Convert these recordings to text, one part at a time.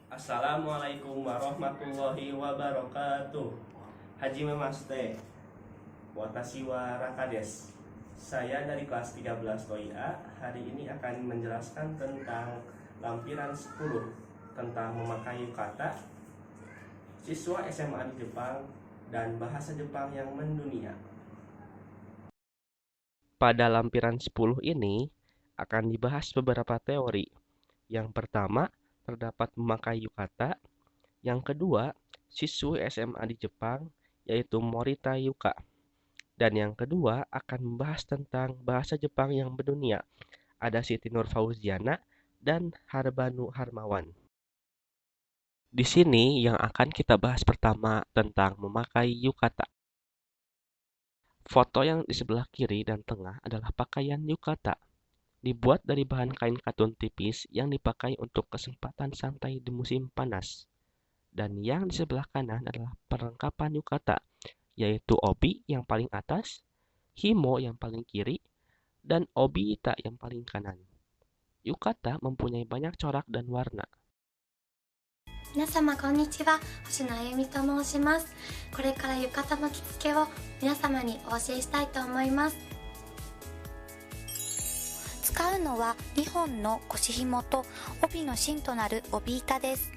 Assalamualaikum warahmatullahi wabarakatuh. Hajime Maste, Watashi wa Rakades. Saya dari kelas 13 TOI-A. Hari ini akan menjelaskan tentang lampiran 10 tentang memakai yukata, siswa SMA di Jepang, dan bahasa Jepang yang mendunia. Pada lampiran 10 ini akan dibahas beberapa teori. Yang pertama, terdapat memakai yukata. Yang kedua, siswi SMA di Jepang, yaitu Morita Yuka. Dan yang kedua akan membahas tentang bahasa Jepang yang mendunia. Ada Siti Nur Fauziana dan Harbanu Harmawan. Di sini yang akan kita bahas pertama tentang memakai yukata. Foto yang di sebelah kiri dan tengah adalah pakaian yukata. Dibuat dari bahan kain katun tipis yang dipakai untuk kesempatan santai di musim panas. Dan yang di sebelah kanan adalah perlengkapan yukata, yaitu obi yang paling atas, himo yang paling kiri, dan obi-ita yang paling kanan. Yukata mempunyai banyak corak dan warna. 皆様こんにちは、星野あゆみと申します。これから浴衣の着付けを皆様にお教えしたいと思います。使うのは2本の腰紐と帯の芯となる帯板です。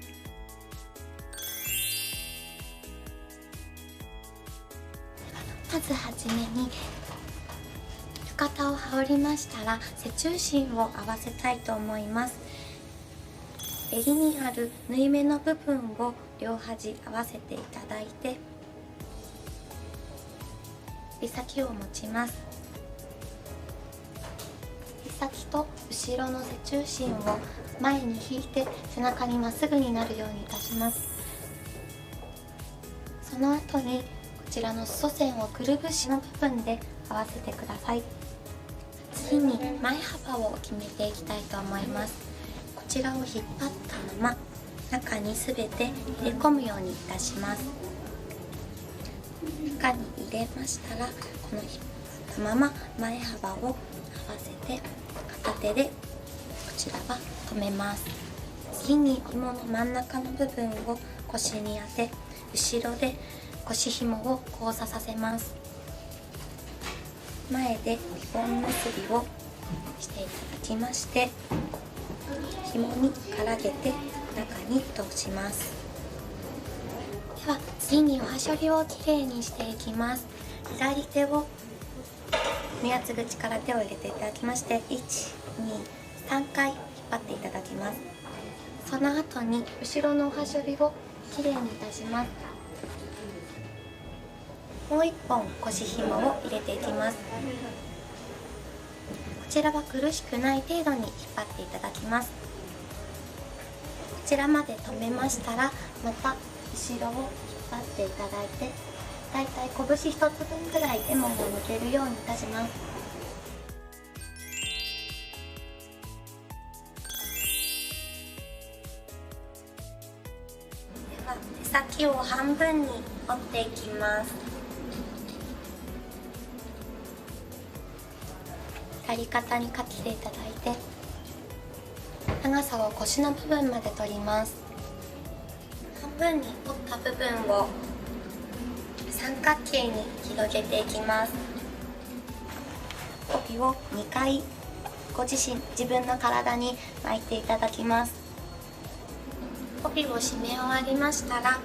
まずはじめに浴衣を羽織りましたら背中心を合わせたいと思います。襟にある縫い目の部分を両端合わせていただいて、指先を持ちます。指先と後ろの背中心を前に引いて背中にまっすぐになるようにいたします。その後にこちらの裾線をくるぶしの部分で合わせてください。次に前幅を決めていきたいと思います。こちらを引っ張ったまま中にすべて入れ込むようにいたします。中に入れましたら、この引っ張ったまま前幅を合わせて片手でこちらは留めます。次に紐の真ん中の部分を腰に当て、後ろで腰紐を交差させます。前でリボン結びをしていただきまして、紐にからげて中に通します。では次におはしょりをきれいにしていきます。左手を目圧口から手を入れていただきまして、1、2、3回引っ張っていただきます。その後に後ろのおはしょりをきれいにいたします。もう1本腰紐を入れていきます。こちらは苦しくない程度に引っ張っていただきます。こちらまで止めましたら、また後ろを引っ張っていただいて、だいたい拳1つ分くらいレモンが抜けるようにいたします。では手先を半分に折っていきます。やり方にかけていただいて、長さを腰の部分まで取ります。半分に折った部分を三角形に広げていきます。帯を2回ご自分の体に巻いていただきます。帯を締め終わりましたら、こ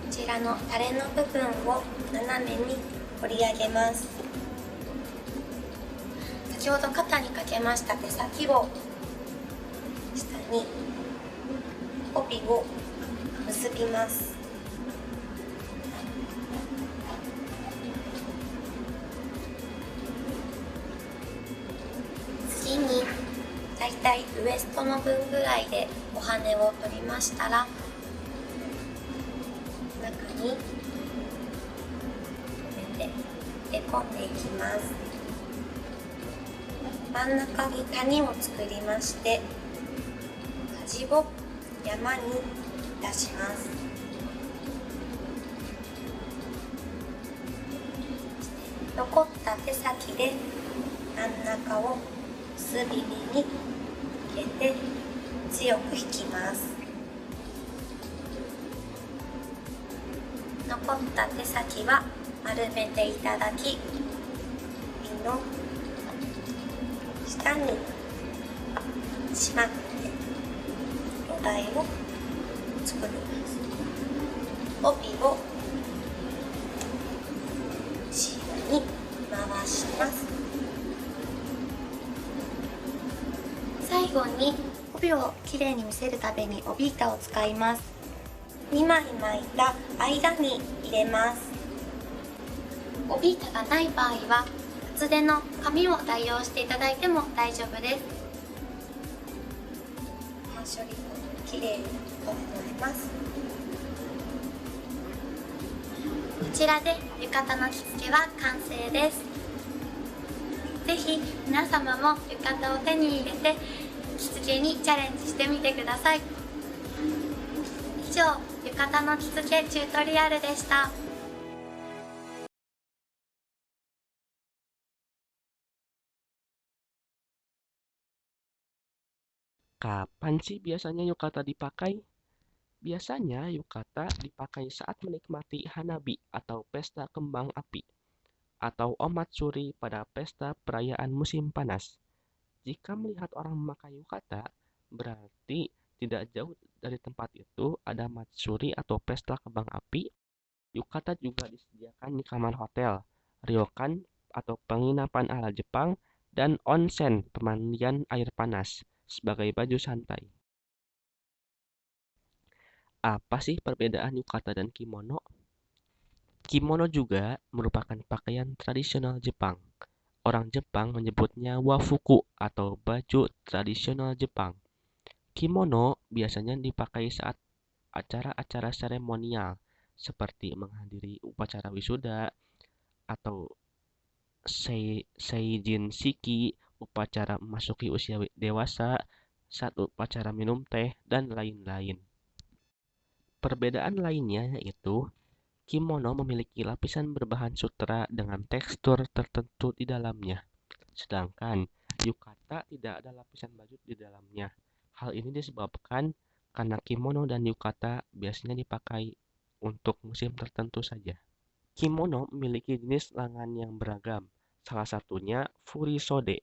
ちらのタレの部分を斜めに折り上げます。先ほど肩にかけました手先を下に帯を結びます。次にだいたいウエストの分ぐらいでお羽を取りましたら、中に入れて入れ込んでいきます。真ん中に谷を作りまして、端を山に出します。残った手先で真ん中を結び目に入れて強く引きます。残った手先は丸めていただき、指の下にしまって土台を作ります。帯を後ろに回します。最後に帯をきれいに見せるために帯板を使います。2枚巻いた間に入れます。帯板がない場合は厚手の紙を代用していただいても大丈夫です。処理をきれいに整えます。こちらで浴衣の着付けは完成です。ぜひ皆様も浴衣を手に入れて着付けにチャレンジしてみてください。以上、浴衣の着付けチュートリアルでした。Kapan sih biasanya yukata dipakai? Biasanya yukata dipakai saat menikmati hanabi atau pesta kembang api, atau omatsuri pada pesta perayaan musim panas. Jika melihat orang memakai yukata, berarti tidak jauh dari tempat itu ada matsuri atau pesta kembang api. Yukata juga disediakan di kamar hotel, ryokan atau penginapan ala Jepang, dan onsen pemandian air panas sebagai baju santai. Apa sih perbedaan yukata dan kimono? Kimono juga merupakan pakaian tradisional Jepang. Orang Jepang menyebutnya wafuku atau baju tradisional Jepang. Kimono biasanya dipakai saat acara-acara seremonial seperti menghadiri upacara wisuda atau seijin shiki, upacara memasuki usia dewasa, saat upacara minum teh, dan lain-lain. Perbedaan lainnya yaitu kimono memiliki lapisan berbahan sutra dengan tekstur tertentu di dalamnya, sedangkan yukata tidak ada lapisan baju di dalamnya. Hal ini disebabkan karena kimono dan yukata biasanya dipakai untuk musim tertentu saja. Kimono memiliki jenis lengan yang beragam, salah satunya furisode.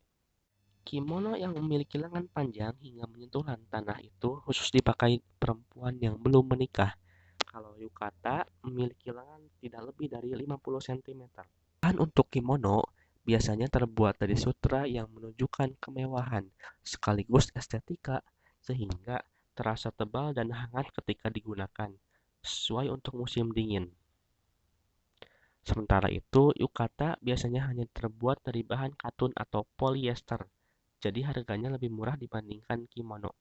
Kimono yang memiliki lengan panjang hingga menyentuh tanah itu khusus dipakai perempuan yang belum menikah. Kalau yukata memiliki lengan tidak lebih dari 50 cm. Bahan untuk kimono biasanya terbuat dari sutra yang menunjukkan kemewahan sekaligus estetika, sehingga terasa tebal dan hangat ketika digunakan, sesuai untuk musim dingin. Sementara itu, yukata biasanya hanya terbuat dari bahan katun atau polyester, jadi harganya lebih murah dibandingkan kimono.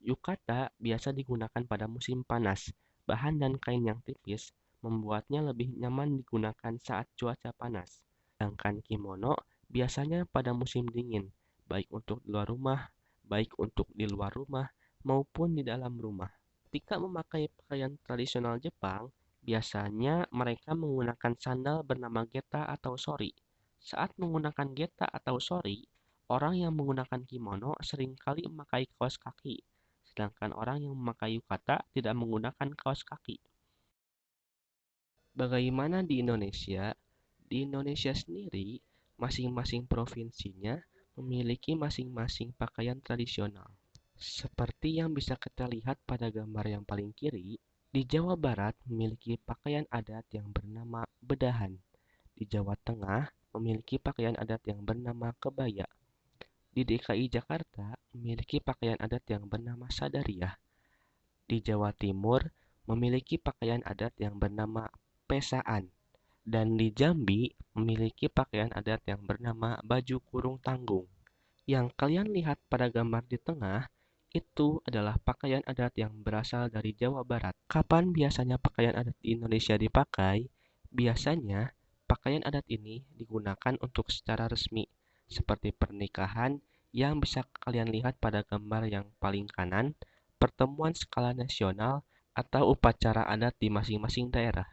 Yukata biasa digunakan pada musim panas. Bahan dan kain yang tipis membuatnya lebih nyaman digunakan saat cuaca panas. Sedangkan kimono biasanya pada musim dingin, baik untuk di luar rumah maupun di dalam rumah. Ketika memakai pakaian tradisional Jepang, biasanya mereka menggunakan sandal bernama geta atau sori. Saat menggunakan geta atau sori, orang yang menggunakan kimono seringkali memakai kaos kaki, sedangkan orang yang memakai yukata tidak menggunakan kaos kaki. Bagaimana di Indonesia? Di Indonesia sendiri, masing-masing provinsinya memiliki masing-masing pakaian tradisional. Seperti yang bisa kita lihat pada gambar yang paling kiri, di Jawa Barat memiliki pakaian adat yang bernama bedahan. Di Jawa Tengah memiliki pakaian adat yang bernama kebaya. Di DKI Jakarta memiliki pakaian adat yang bernama sadariah. Di Jawa Timur memiliki pakaian adat yang bernama pesaan. Dan di Jambi memiliki pakaian adat yang bernama baju kurung tanggung. Yang kalian lihat pada gambar di tengah, itu adalah pakaian adat yang berasal dari Jawa Barat. Kapan biasanya pakaian adat di Indonesia dipakai? Biasanya, pakaian adat ini digunakan untuk secara resmi, seperti pernikahan yang bisa kalian lihat pada gambar yang paling kanan, pertemuan skala nasional, atau upacara adat di masing-masing daerah.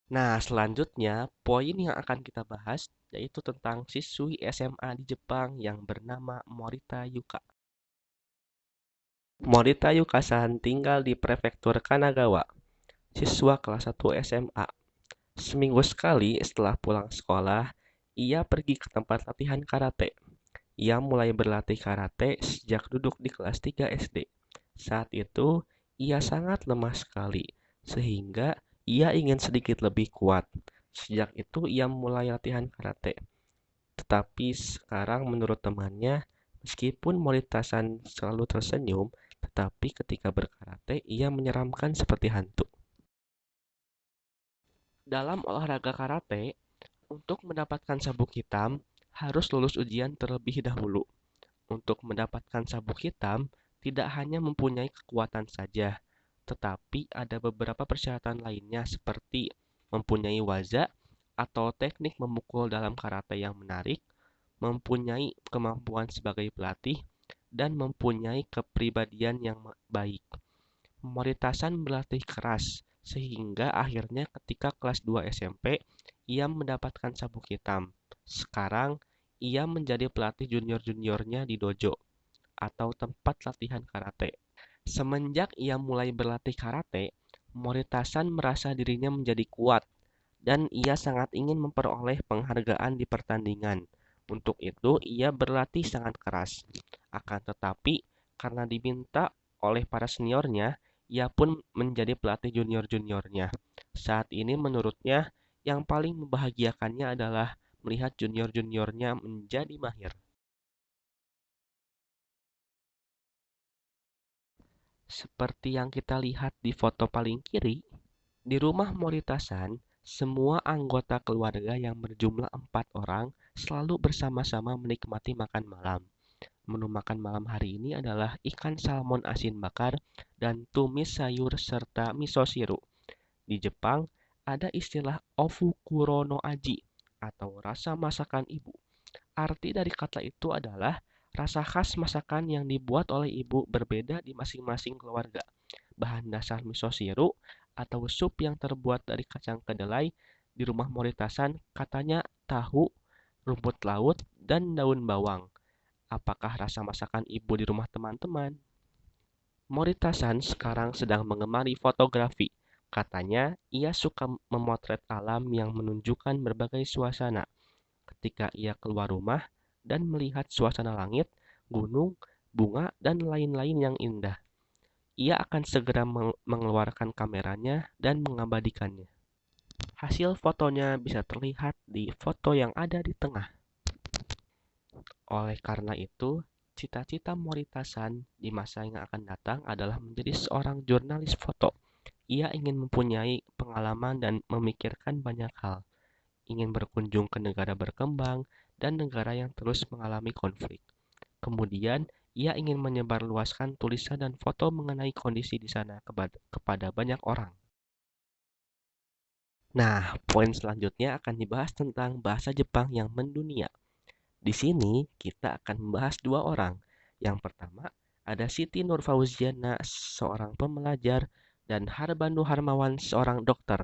Nah, selanjutnya, poin yang akan kita bahas yaitu tentang siswi SMA di Jepang yang bernama Morita Yuka. Morita Yuka-san tinggal di prefektur Kanagawa. siswa kelas 1 SMA. Seminggu sekali setelah pulang sekolah, ia pergi ke tempat latihan karate. Ia mulai berlatih karate sejak duduk di kelas 3 SD. Saat itu, ia sangat lemah sekali, sehingga ia ingin sedikit lebih kuat. Sejak itu, ia mulai latihan karate. Tetapi sekarang menurut temannya, meskipun Moritasan selalu tersenyum, tetapi ketika berkarate, ia menyeramkan seperti hantu. Dalam olahraga karate, untuk mendapatkan sabuk hitam, harus lulus ujian terlebih dahulu. Untuk mendapatkan sabuk hitam, tidak hanya mempunyai kekuatan saja, tetapi ada beberapa persyaratan lainnya seperti mempunyai waza atau teknik memukul dalam karate yang menarik, mempunyai kemampuan sebagai pelatih, dan mempunyai kepribadian yang baik. Moritasan berlatih keras, sehingga akhirnya ketika kelas 2 SMP, ia mendapatkan sabuk hitam. Sekarang, ia menjadi pelatih junior-juniornya di dojo, atau tempat latihan karate. Semenjak ia mulai berlatih karate, Moritasan merasa dirinya menjadi kuat, dan ia sangat ingin memperoleh penghargaan di pertandingan. Untuk itu, ia berlatih sangat keras. Akan tetapi, karena diminta oleh para seniornya, ia pun menjadi pelatih junior-juniornya. Saat ini menurutnya, yang paling membahagiakannya adalah melihat junior-juniornya menjadi mahir. Seperti yang kita lihat di foto paling kiri, di rumah Moritasan, semua anggota keluarga yang berjumlah 4 orang selalu bersama-sama menikmati makan malam. Menu makan malam hari ini adalah ikan salmon asin bakar dan tumis sayur serta miso siru. Di Jepang, ada istilah ofukuro no aji atau rasa masakan ibu. Arti dari kata itu adalah rasa khas masakan yang dibuat oleh ibu berbeda di masing-masing keluarga. Bahan dasar miso siru atau sup yang terbuat dari kacang kedelai di rumah Moritasan katanya tahu, rumput laut, dan daun bawang. Apakah rasa masakan ibu di rumah teman-teman? Moritasan sekarang sedang mengemari fotografi. Katanya, ia suka memotret alam yang menunjukkan berbagai suasana. Ketika ia keluar rumah dan melihat suasana langit, gunung, bunga, dan lain-lain yang indah, ia akan segera mengeluarkan kameranya dan mengabadikannya. Hasil fotonya bisa terlihat di foto yang ada di tengah. Oleh karena itu, cita-cita Moritasan di masa yang akan datang adalah menjadi seorang jurnalis foto. Ia ingin mempunyai pengalaman dan memikirkan banyak hal, ingin berkunjung ke negara berkembang dan negara yang terus mengalami konflik. Kemudian, ia ingin menyebarluaskan tulisan dan foto mengenai kondisi di sana kepada banyak orang. Nah, poin selanjutnya akan dibahas tentang bahasa Jepang yang mendunia. Di sini kita akan membahas dua orang. Yang pertama, ada Siti Nurfauziana, seorang pembelajar, dan Harbanu Harmawan, seorang dokter.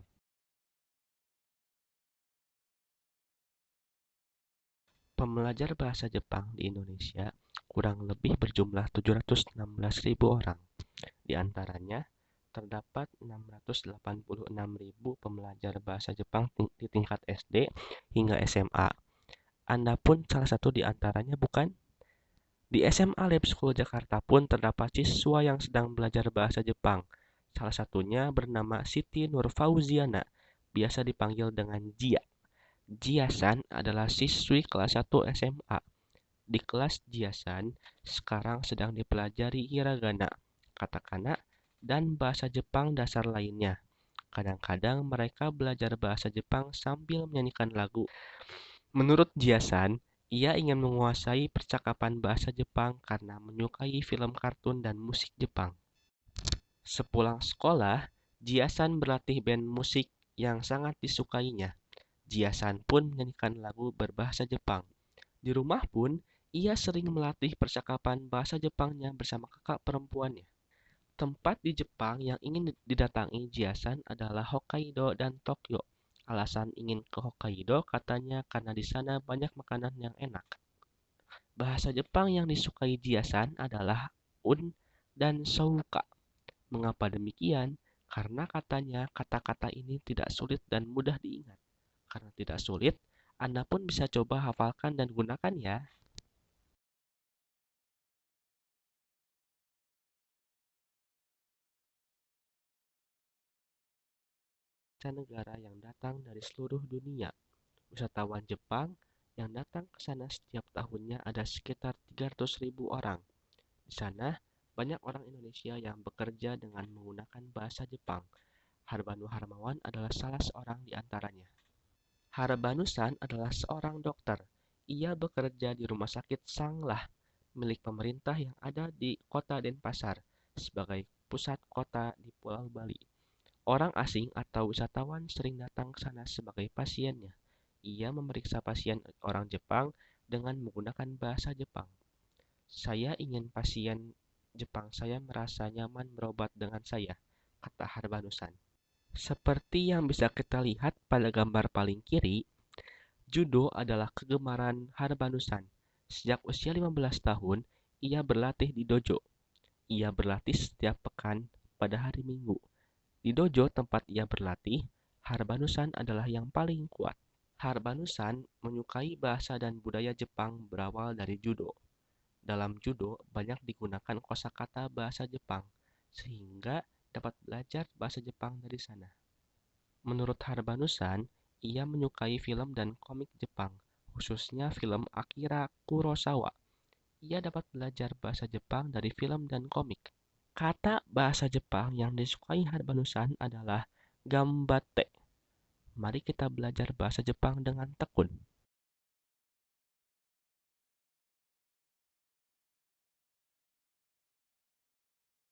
Pembelajar bahasa Jepang di Indonesia kurang lebih berjumlah 716.000 orang. Di antaranya, terdapat 686.000 pembelajar bahasa Jepang di tingkat SD hingga SMA. Anda pun salah satu di antaranya, bukan? Di SMA Lab School Jakarta pun terdapat siswa yang sedang belajar bahasa Jepang. Salah satunya bernama Siti Nurfauziana, biasa dipanggil dengan Jia. Jia-san adalah siswi kelas 1 SMA. Di kelas Jia-san sekarang sedang dipelajari hiragana, katakana, dan bahasa Jepang dasar lainnya. Kadang-kadang mereka belajar bahasa Jepang sambil menyanyikan lagu. Menurut Jia-san, ia ingin menguasai percakapan bahasa Jepang karena menyukai film kartun dan musik Jepang. Sepulang sekolah, Jia-san berlatih band musik yang sangat disukainya. Jia-san pun menyanyikan lagu berbahasa Jepang. Di rumah pun, ia sering melatih percakapan bahasa Jepangnya bersama kakak perempuannya. Tempat di Jepang yang ingin didatangi Jia-san adalah Hokkaido dan Tokyo. Alasan ingin ke Hokkaido katanya karena di sana banyak makanan yang enak. Bahasa Jepang yang disukai Jia-san adalah un dan souka. Mengapa demikian? Karena katanya kata-kata ini tidak sulit dan mudah diingat. Karena tidak sulit, Anda pun bisa coba hafalkan dan gunakan ya. Mancanegara yang datang dari seluruh dunia. Wisatawan Jepang yang datang ke sana setiap tahunnya ada sekitar 300.000 orang. Di sana, banyak orang Indonesia yang bekerja dengan menggunakan bahasa Jepang. Harbanu Harmawan adalah salah seorang di antaranya. Harbanusan adalah seorang dokter. Ia bekerja di Rumah Sakit Sanglah, milik pemerintah yang ada di Kota Denpasar, sebagai pusat kota di Pulau Bali. Orang asing atau wisatawan sering datang ke sana sebagai pasiennya. Ia memeriksa pasien orang Jepang dengan menggunakan bahasa Jepang. Saya ingin pasien Jepang saya merasa nyaman berobat dengan saya, kata Harbanusan. Seperti yang bisa kita lihat pada gambar paling kiri, judo adalah kegemaran Harbanusan. Sejak usia 15 tahun, ia berlatih di dojo. Ia berlatih setiap pekan pada hari Minggu. Di dojo tempat ia berlatih, Harbanusan adalah yang paling kuat. Harbanusan menyukai bahasa dan budaya Jepang berawal dari judo. Dalam judo banyak digunakan kosakata bahasa Jepang, sehingga dapat belajar bahasa Jepang dari sana. Menurut Harbanusan, ia menyukai film dan komik Jepang, khususnya film Akira Kurosawa. Ia dapat belajar bahasa Jepang dari film dan komik. Kata bahasa Jepang yang disukai Harbanusan adalah gambate. Mari kita belajar bahasa Jepang dengan tekun.